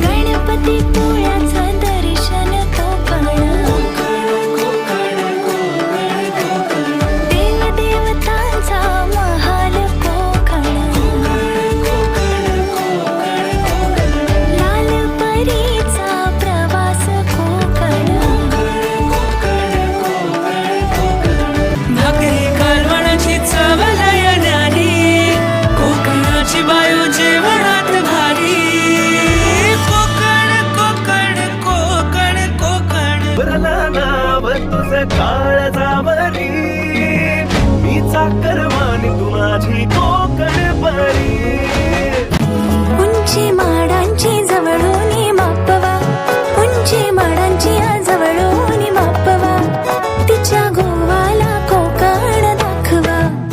गणपतीपुळ्याचं दर्शन देवदेवतांचा महाल लाल परीचा प्रवास भाकरी कालवणाची चव लय न्यारी, कोकणाची बायो जेवणात भारी. नाव तुझं काळजावरी, मी चाकर मानी तू माझी कोकण परी.